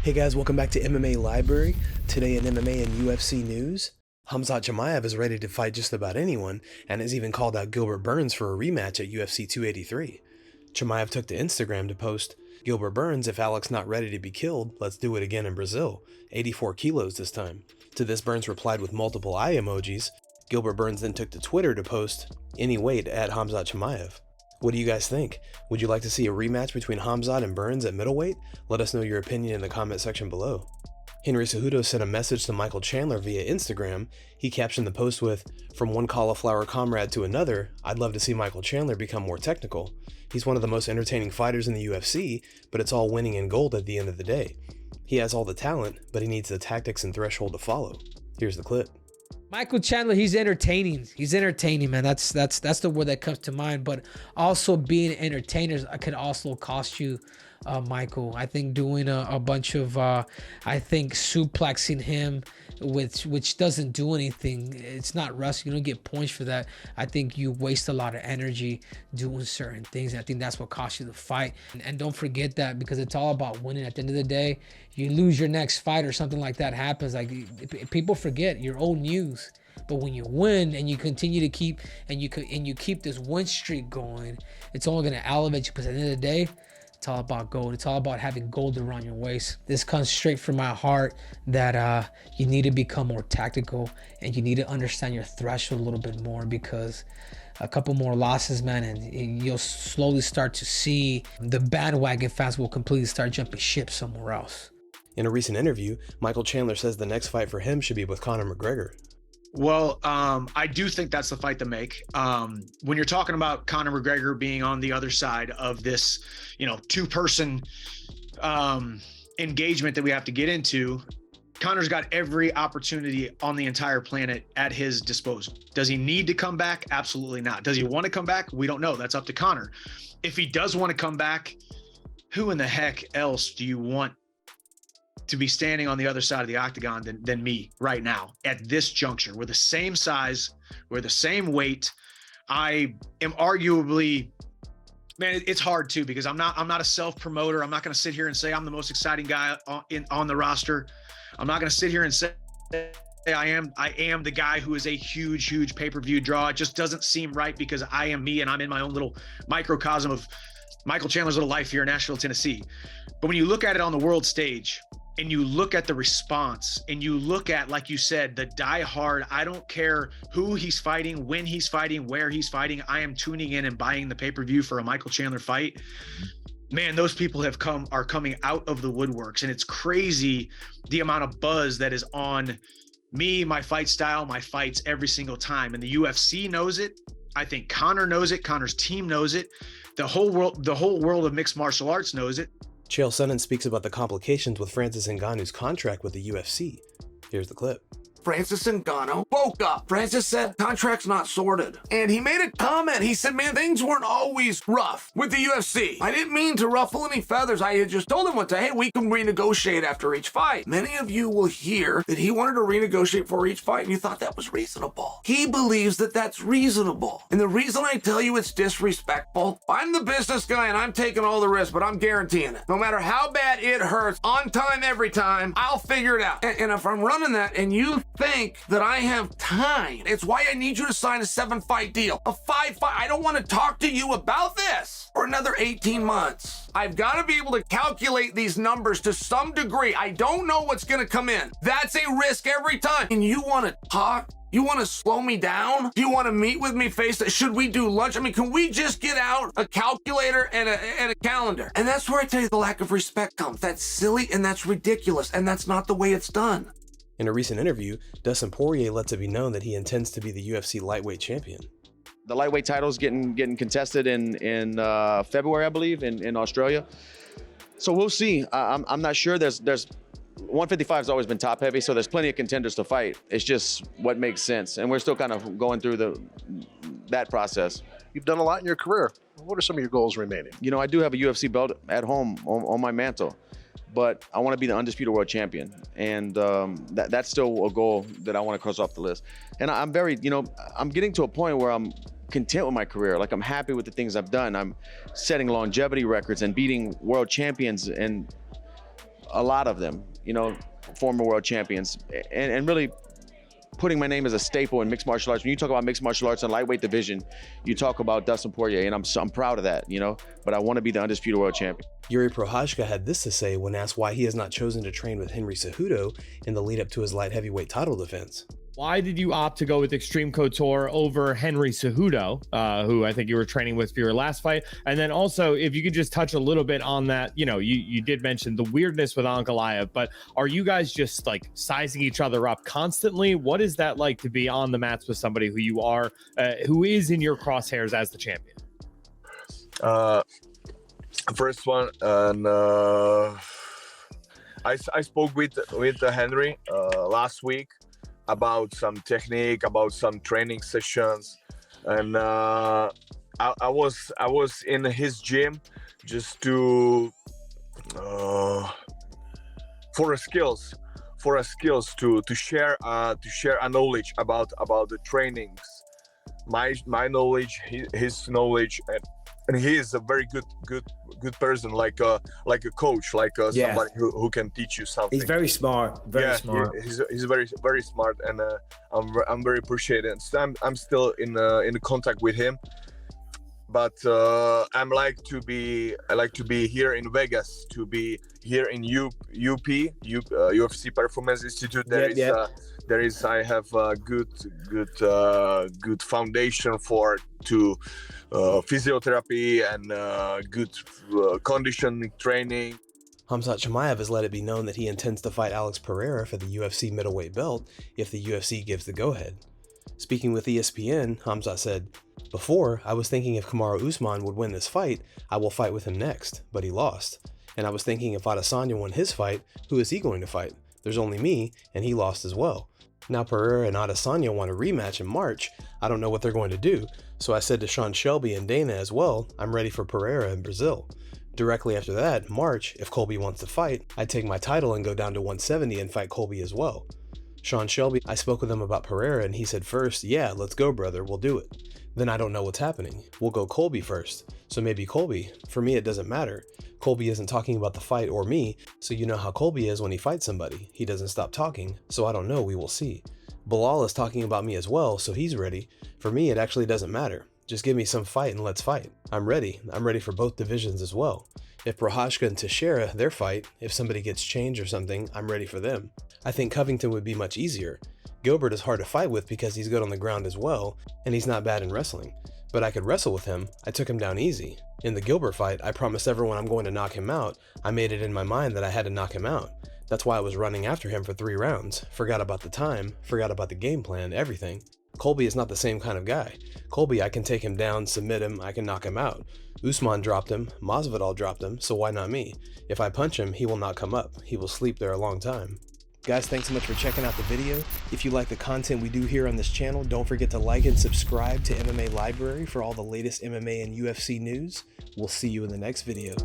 Hey guys, welcome back to MMA Library. Today in MMA and UFC news, Khamzat Chimaev is ready to fight just about anyone and has even called out Gilbert Burns for a rematch at UFC 283. Chimaev took to Instagram to post, "Gilbert Burns, if Alex not ready to be killed, let's do it again in Brazil, 84 kilos this time." To this, Burns replied with multiple eye emojis. Gilbert Burns then took to Twitter to post, "Any weight at Khamzat Chimaev." What do you guys think? Would you like to see a rematch between Khamzat and Burns at middleweight? Let us know your opinion in the comment section below. Henry Cejudo sent a message to Michael Chandler via Instagram. He captioned the post with, "From one cauliflower comrade to another, I'd love to see Michael Chandler become more technical. He's one of the most entertaining fighters in the UFC, but it's all winning and gold at the end of the day. He has all the talent, but he needs the tactics and threshold to follow." Here's the clip. Michael Chandler, he's entertaining. He's entertaining, man. That's the word that comes to mind. But also being entertainers could also cost you, Michael. I think doing a bunch of, I think suplexing him, which doesn't do anything. It's not wrestling. You don't get points for that. I think you waste a lot of energy doing certain things. I think that's what costs you the fight. And don't forget that, because it's all about winning. At the end of the day, you lose your next fight or something like that happens. Like, people forget your old news. But when you win and you continue to keep and you keep this win streak going, it's only going to elevate you. Because at the end of the day, it's all about gold. It's all about having gold around your waist. This comes straight from my heart that you need to become more tactical and you need to understand your threshold a little bit more, because a couple more losses, man, and you'll slowly start to see the bandwagon fans will completely start jumping ship somewhere else. In a recent interview, Michael Chandler says the next fight for him should be with Conor McGregor. Well, I do think that's the fight to make. When you're talking about Conor McGregor being on the other side of this, two-person engagement that we have to get into, Conor's got every opportunity on the entire planet at his disposal. Does he need to come back? Absolutely not. Does he want to come back? We don't know. That's up to Conor. If he does want to come back, who in the heck else do you want to be standing on the other side of the octagon than me right now at this juncture? We're the same size, we're the same weight. I am arguably, man, it's hard too, because I'm not a self-promoter. I'm not going to sit here and say I'm the most exciting guy on the roster. I'm not going to sit here and say I am the guy who is a huge pay-per-view draw. It just doesn't seem right, because I am me and I'm in my own little microcosm of Michael Chandler's little life here in Nashville, Tennessee. But when you look at it on the world stage, and you look at the response, and you look at, like you said, the die-hard, I don't care who he's fighting, when he's fighting, where he's fighting, I am tuning in and buying the pay-per-view for a Michael Chandler fight. Man, those people are coming out of the woodworks, and it's crazy the amount of buzz that is on me, my fight style, my fights every single time. And the UFC knows it. I think Conor knows it. Conor's team knows it. The whole world of mixed martial arts knows it. Chael Sonnen speaks about the complications with Francis Ngannou's contract with the UFC. Here's the clip. Francis Ngannou woke up. Francis said, contract's not sorted. And he made a comment. He said, man, things weren't always rough with the UFC. I didn't mean to ruffle any feathers. I had just told him one day, hey, we can renegotiate after each fight. Many of you will hear that he wanted to renegotiate for each fight, and you thought that was reasonable. He believes that that's reasonable. And the reason I tell you it's disrespectful, I'm the business guy and I'm taking all the risks, but I'm guaranteeing it. No matter how bad it hurts, on time, every time, I'll figure it out. And if I'm running that and you think that I have time, it's why I need you to sign a 7-fight deal, a 5-fight. I don't want to talk to you about this for another 18 months. I've got to be able to calculate these numbers to some degree. I don't know what's going to come in. That's a risk every time. And you want to talk? You want to slow me down? Do you want to meet with me face to? Should we do lunch? I mean, can we just get out a calculator and a calendar? And that's where I tell you the lack of respect comes. That's silly and that's ridiculous, and that's not the way it's done. In a recent interview, Dustin Poirier lets it be known that he intends to be the UFC Lightweight champion. The lightweight title's getting contested in February, I believe, in Australia. So we'll see. I'm not sure. There's 155 has always been top heavy, so there's plenty of contenders to fight. It's just what makes sense, and we're still kind of going through that process. You've done a lot in your career. What are some of your goals remaining? I do have a UFC belt at home on my mantle, but I want to be the undisputed world champion, and that's still a goal that I want to cross off the list. And I'm very, I'm getting to a point where I'm content with my career. Like, I'm happy with the things I've done. I'm setting longevity records and beating world champions, and a lot of them, you know, former world champions, and really putting my name as a staple in mixed martial arts. When you talk about mixed martial arts and lightweight division, you talk about Dustin Poirier, and I'm proud of that, you know, but I want to be the undisputed world champion. Jiri Prochazka had this to say when asked why he has not chosen to train with Henry Cejudo in the lead up to his light heavyweight title defense. Why did you opt to go with Extreme Couture over Henry Cejudo, who I think you were training with for your last fight? And then also, if you could just touch a little bit on that, you know, you did mention the weirdness with Ankalaev, but are you guys just like sizing each other up constantly? What is that like to be on the mats with somebody who you are, who is in your crosshairs as the champion? First one, and I spoke with Henry last week about some technique, about some training sessions, and I was in his gym just to for a skills to share a knowledge about the trainings, my knowledge, his knowledge, and he is a very good person, like a coach, like somebody who can teach you something. He's very smart, smart. He's very smart, and I'm very appreciative. So I'm still in contact with him, but I like to be here in Vegas, to be here in UFC Performance Institute. There is I have a good foundation for physiotherapy and good conditioning training. Khamzat Chimaev has let it be known that he intends to fight Alex Periera for the UFC Middleweight belt if the UFC gives the go-ahead. Speaking with ESPN, Khamzat said, "Before, I was thinking if Kamaru Usman would win this fight, I will fight with him next, but he lost. And I was thinking if Adesanya won his fight, who is he going to fight? There's only me, and he lost as well. Now Pereira and Adesanya want a rematch in March. I don't know what they're going to do, so I said to Sean Shelby and Dana as well, I'm ready for Pereira in Brazil. Directly after that, March, if Colby wants to fight, I'd take my title and go down to 170 and fight Colby as well." Sean Shelby, I spoke with him about Pereira and he said first, "Yeah, let's go brother, we'll do it." Then I don't know what's happening. We'll go Colby first. So maybe Colby. For me, it doesn't matter. Colby isn't talking about the fight or me, so you know how Colby is when he fights somebody. He doesn't stop talking, so I don't know, we will see. Bilal is talking about me as well, so he's ready. For me, it actually doesn't matter. Just give me some fight and let's fight. I'm ready. I'm ready for both divisions as well. If Prochazka and Teixeira, their fight, if somebody gets changed or something, I'm ready for them. I think Covington would be much easier. Gilbert is hard to fight with because he's good on the ground as well, and he's not bad in wrestling. But I could wrestle with him. I took him down easy. In the Gilbert fight, I promised everyone I'm going to knock him out. I made it in my mind that I had to knock him out. That's why I was running after him for 3 rounds. Forgot about the time, forgot about the game plan, everything. Colby is not the same kind of guy. Colby, I can take him down, submit him, I can knock him out. Usman dropped him, Masvidal dropped him, so why not me? If I punch him, he will not come up. He will sleep there a long time. Guys, thanks so much for checking out the video. If you like the content we do here on this channel, don't forget to like and subscribe to MMA Library for all the latest MMA and UFC news. We'll see you in the next video.